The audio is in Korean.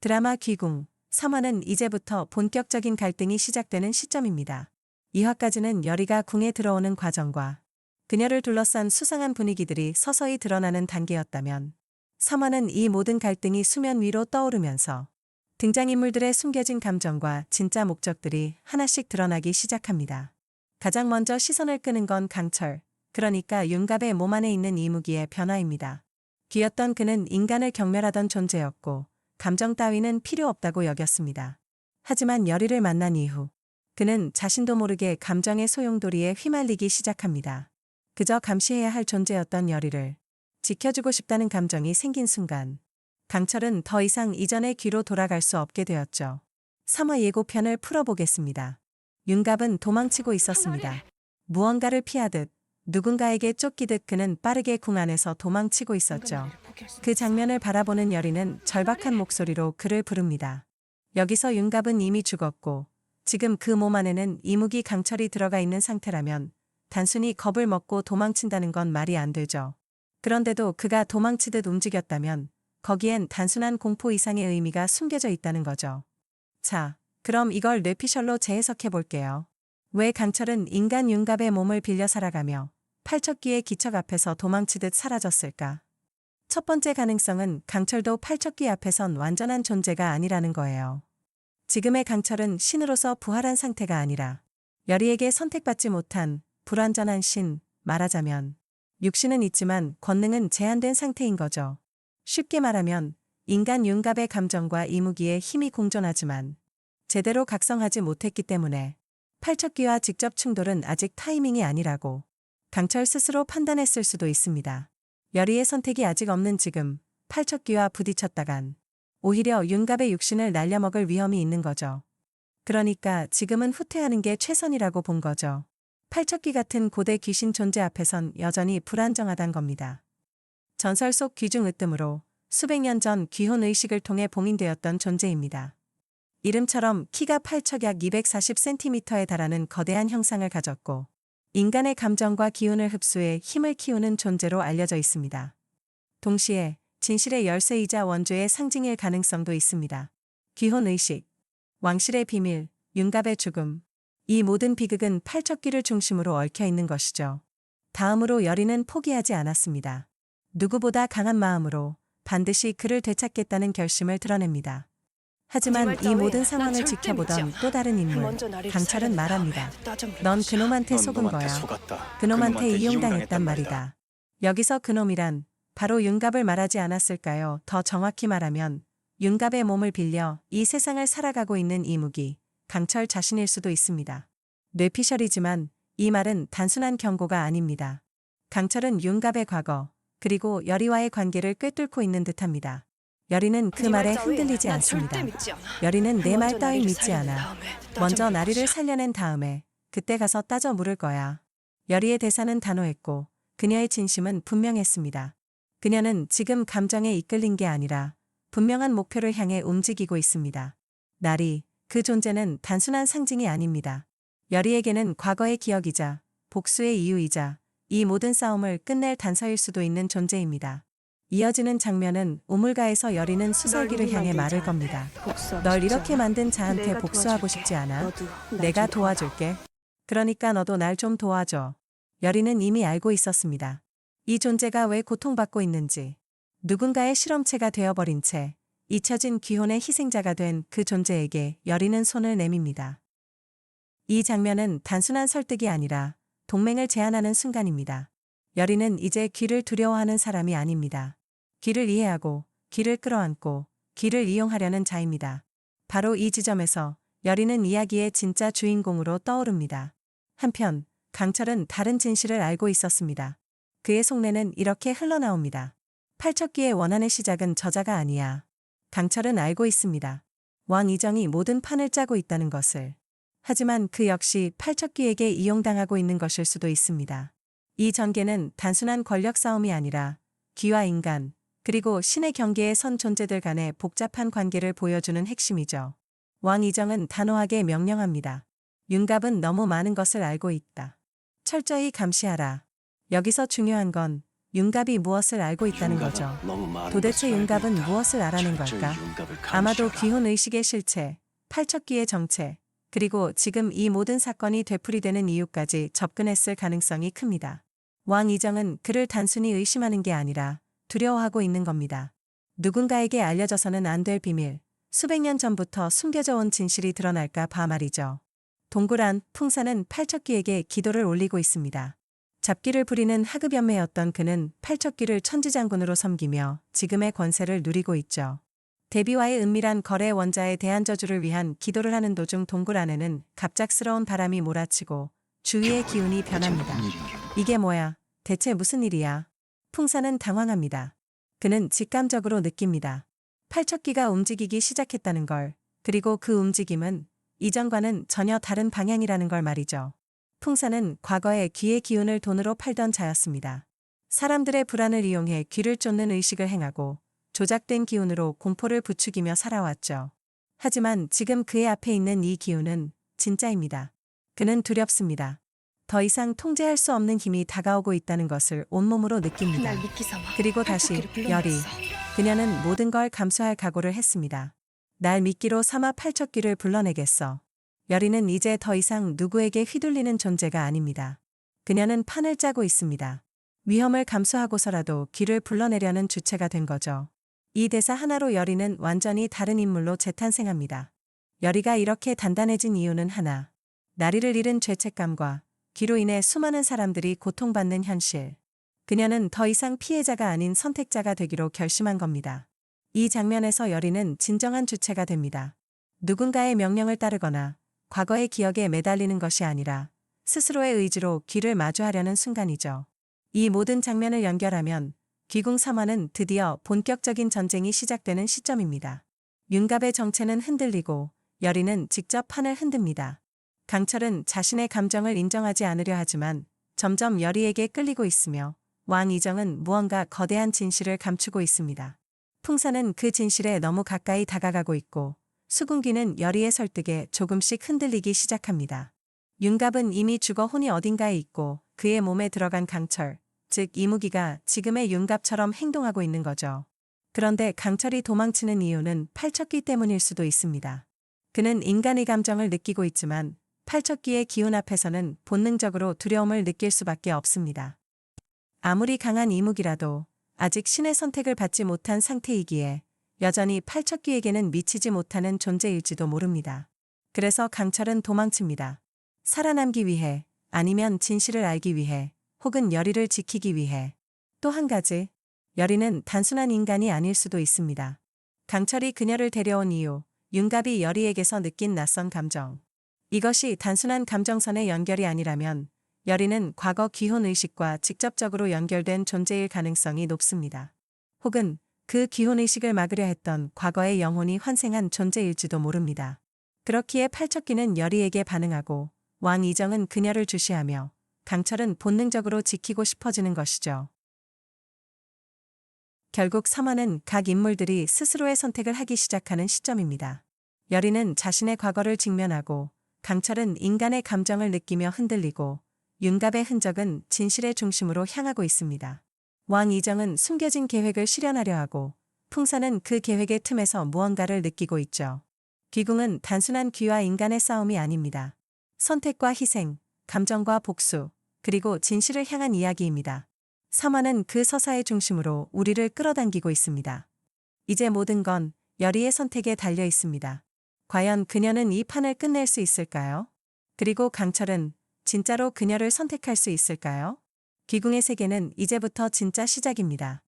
드라마 귀궁 3화는 이제부터 본격적인 갈등이 시작되는 시점입니다. 2화까지는 여리가 궁에 들어오는 과정과 그녀를 둘러싼 수상한 분위기들이 서서히 드러나는 단계였다면 3화는 이 모든 갈등이 수면 위로 떠오르면서 등장인물들의 숨겨진 감정과 진짜 목적들이 하나씩 드러나기 시작합니다. 가장 먼저 시선을 끄는 건 강철, 그러니까 윤갑의 몸 안에 있는 이무기의 변화입니다. 귀였던 그는 인간을 경멸하던 존재였고 감정 따위는 필요 없다고 여겼습니다. 하지만 여리를 만난 이후 그는 자신도 모르게 감정의 소용돌이에 휘말리기 시작합니다. 그저 감시해야 할 존재였던 여리를 지켜주고 싶다는 감정이 생긴 순간 강철은 더 이상 이전의 귀로 돌아갈 수 없게 되었죠. 3화 예고편을 풀어보겠습니다. 윤갑은 도망치고 있었습니다. 무언가를 피하듯 누군가에게 쫓기듯 그는 빠르게 궁 안에서 도망치고 있었죠. 그 장면을 바라보는 여리는 절박한 목소리로 그를 부릅니다. 여기서 윤갑은 이미 죽었고 지금 그 몸 안에는 이무기 강철이 들어가 있는 상태라면 단순히 겁을 먹고 도망친다는 건 말이 안 되죠. 그런데도 그가 도망치듯 움직였다면 거기엔 단순한 공포 이상의 의미가 숨겨져 있다는 거죠. 자, 그럼 이걸 뇌피셜로 재해석해 볼게요. 왜 강철은 인간 윤갑의 몸을 빌려 살아가며 팔척귀의 기척 앞에서 도망치듯 사라졌을까? 첫 번째 가능성은 강철도 팔척귀 앞에선 완전한 존재가 아니라는 거예요. 지금의 강철은 신으로서 부활한 상태가 아니라 여리에게 선택받지 못한 불완전한 신, 말하자면 육신은 있지만 권능은 제한된 상태인 거죠. 쉽게 말하면 인간 윤갑의 감정과 이무기의 힘이 공존하지만 제대로 각성하지 못했기 때문에 팔척귀와 직접 충돌은 아직 타이밍이 아니라고 강철 스스로 판단했을 수도 있습니다. 여리의 선택이 아직 없는 지금 팔척귀와 부딪혔다간 오히려 윤갑의 육신을 날려먹을 위험이 있는 거죠. 그러니까 지금은 후퇴하는 게 최선이라고 본 거죠. 팔척귀 같은 고대 귀신 존재 앞에선 여전히 불안정하단 겁니다. 전설 속 귀중 으뜸으로 수백 년 전 귀혼 의식을 통해 봉인되었던 존재입니다. 이름처럼 키가 팔척 약 240cm에 달하는 거대한 형상을 가졌고 인간의 감정과 기운을 흡수해 힘을 키우는 존재로 알려져 있습니다. 동시에 진실의 열쇠이자 원조의 상징일 가능성도 있습니다. 귀혼 의식, 왕실의 비밀, 윤갑의 죽음, 이 모든 비극은 팔척귀를 중심으로 얽혀 있는 것이죠. 다음으로 여리는 포기하지 않았습니다. 누구보다 강한 마음으로 반드시 그를 되찾겠다는 결심을 드러냅니다. 하지만 이 모든 상황을 지켜보던 또 다른 인물, 강철은 말합니다. 넌 그놈한테 속은 거야. 그놈한테 이용당했단 말이다. 여기서 그놈이란 바로 윤갑을 말하지 않았을까요? 더 정확히 말하면 윤갑의 몸을 빌려 이 세상을 살아가고 있는 이무기, 강철 자신일 수도 있습니다. 뇌피셜이지만 이 말은 단순한 경고가 아닙니다. 강철은 윤갑의 과거, 그리고 여리와의 관계를 꿰뚫고 있는 듯합니다. 여리는 그 말에 흔들리지 않습니다. 여리는 내 말 따윈 믿지 않아. 먼저 나리를 살려낸 다음에 그때 가서 따져 물을 거야. 여리의 대사는 단호했고 그녀의 진심은 분명했습니다. 그녀는 지금 감정에 이끌린 게 아니라 분명한 목표를 향해 움직이고 있습니다. 나리, 그 존재는 단순한 상징이 아닙니다. 여리에게는 과거의 기억이자 복수의 이유이자 이 모든 싸움을 끝낼 단서일 수도 있는 존재입니다. 이어지는 장면은 우물가에서 여리는 수살기를 향해 말을 겁니다. 널 이렇게 만든 자한테 복수하고 싶지 않아? 내가 도와줄게. 그러니까 너도 날 좀 도와줘. 여리는 이미 알고 있었습니다. 이 존재가 왜 고통받고 있는지, 누군가의 실험체가 되어버린 채 잊혀진 귀혼의 희생자가 된 그 존재에게 여리는 손을 내밉니다. 이 장면은 단순한 설득이 아니라 동맹을 제안하는 순간입니다. 여리는 이제 귀를 두려워하는 사람이 아닙니다. 귀를 이해하고 귀를 끌어안고 귀를 이용하려는 자입니다. 바로 이 지점에서 여리는 이야기의 진짜 주인공으로 떠오릅니다. 한편 강철은 다른 진실을 알고 있었습니다. 그의 속내는 이렇게 흘러나옵니다. 팔척귀의 원한의 시작은 저자가 아니야. 강철은 알고 있습니다. 왕 이정이 모든 판을 짜고 있다는 것을. 하지만 그 역시 팔척귀에게 이용당하고 있는 것일 수도 있습니다. 이 전개는 단순한 권력 싸움이 아니라 귀와 인간, 그리고 신의 경계에 선 존재들 간의 복잡한 관계를 보여주는 핵심이죠. 왕 이정은 단호하게 명령합니다. 윤갑은 너무 많은 것을 알고 있다. 철저히 감시하라. 여기서 중요한 건 윤갑이 무엇을 알고 있다는 거죠. 도대체 윤갑은 무엇을 알아낸 걸까? 아마도 귀혼 의식의 실체, 팔척귀의 정체, 그리고 지금 이 모든 사건이 되풀이되는 이유까지 접근했을 가능성이 큽니다. 왕 이정은 그를 단순히 의심하는 게 아니라 두려워하고 있는 겁니다. 누군가에게 알려져서는 안 될 비밀, 수백 년 전부터 숨겨져 온 진실이 드러날까 봐 말이죠. 동굴 안 풍사는 팔척귀에게 기도를 올리고 있습니다. 잡기를 부리는 하급연매였던 그는 팔척귀를 천지장군으로 섬기며 지금의 권세를 누리고 있죠. 대비와의 은밀한 거래 원자의 대한저주를 위한 기도를 하는 도중 동굴 안에는 갑작스러운 바람이 몰아치고 주위의 기운이 변합니다. 이게 뭐야? 대체 무슨 일이야? 풍사는 당황합니다. 그는 직감적으로 느낍니다. 팔척귀가 움직이기 시작했다는 걸, 그리고 그 움직임은 이전과는 전혀 다른 방향이라는 걸 말이죠. 풍사는 과거에 귀의 기운을 돈으로 팔던 자였습니다. 사람들의 불안을 이용해 귀를 쫓는 의식을 행하고 조작된 기운으로 공포를 부추기며 살아왔죠. 하지만 지금 그의 앞에 있는 이 기운은 진짜입니다. 그는 두렵습니다. 더 이상 통제할 수 없는 힘이 다가오고 있다는 것을 온몸으로 느낍니다. 그리고 다시 열이. 그녀는 모든 걸 감수할 각오를 했습니다. 날 미끼로 삼아 팔척귀를 불러내겠어. 열이는 이제 더 이상 누구에게 휘둘리는 존재가 아닙니다. 그녀는 판을 짜고 있습니다. 위험을 감수하고서라도 귀를 불러내려는 주체가 된 거죠. 이 대사 하나로 열이는 완전히 다른 인물로 재탄생합니다. 열이가 이렇게 단단해진 이유는 하나. 나리를 잃은 죄책감과 귀로 인해 수많은 사람들이 고통받는 현실. 그녀는 더 이상 피해자가 아닌 선택자가 되기로 결심한 겁니다. 이 장면에서 열이는 진정한 주체가 됩니다. 누군가의 명령을 따르거나 과거의 기억에 매달리는 것이 아니라 스스로의 의지로 귀를 마주하려는 순간이죠. 이 모든 장면을 연결하면 귀궁 3화는 드디어 본격적인 전쟁이 시작되는 시점입니다. 윤갑의 정체는 흔들리고 열이는 직접 판을 흔듭니다. 강철은 자신의 감정을 인정하지 않으려 하지만 점점 열이에게 끌리고 있으며 왕 이정은 무언가 거대한 진실을 감추고 있습니다. 풍사는 그 진실에 너무 가까이 다가가고 있고 수군귀는 열이의 설득에 조금씩 흔들리기 시작합니다. 윤갑은 이미 죽어 혼이 어딘가에 있고 그의 몸에 들어간 강철, 즉 이무기가 지금의 윤갑처럼 행동하고 있는 거죠. 그런데 강철이 도망치는 이유는 팔척귀 때문일 수도 있습니다. 그는 인간의 감정을 느끼고 있지만 팔척귀의 기운 앞에서는 본능적으로 두려움을 느낄 수밖에 없습니다. 아무리 강한 이무기라도 아직 신의 선택을 받지 못한 상태이기에 여전히 팔척귀에게는 미치지 못하는 존재일지도 모릅니다. 그래서 강철은 도망칩니다. 살아남기 위해, 아니면 진실을 알기 위해, 혹은 열이를 지키기 위해. 또 한 가지, 열이는 단순한 인간이 아닐 수도 있습니다. 강철이 그녀를 데려온 이유, 윤갑이 열이에게서 느낀 낯선 감정. 이것이 단순한 감정선의 연결이 아니라면 열이는 과거 귀혼 의식과 직접적으로 연결된 존재일 가능성이 높습니다. 혹은 그 귀혼 의식을 막으려 했던 과거의 영혼이 환생한 존재일지도 모릅니다. 그렇기에 팔척귀는 열이에게 반응하고 왕 이정은 그녀를 주시하며 강철은 본능적으로 지키고 싶어지는 것이죠. 결국 3화는 각 인물들이 스스로의 선택을 하기 시작하는 시점입니다. 열이는 자신의 과거를 직면하고 강철은 인간의 감정을 느끼며 흔들리고 윤갑의 흔적은 진실의 중심으로 향하고 있습니다. 왕 이정은 숨겨진 계획을 실현하려 하고 풍사는 그 계획의 틈에서 무언가를 느끼고 있죠. 귀궁은 단순한 귀와 인간의 싸움이 아닙니다. 선택과 희생, 감정과 복수, 그리고 진실을 향한 이야기입니다. 3화는 그 서사의 중심으로 우리를 끌어당기고 있습니다. 이제 모든 건 열이의 선택에 달려 있습니다. 과연 그녀는 이 판을 끝낼 수 있을까요? 그리고 강철은 진짜로 그녀를 선택할 수 있을까요? 귀궁의 세계는 이제부터 진짜 시작입니다.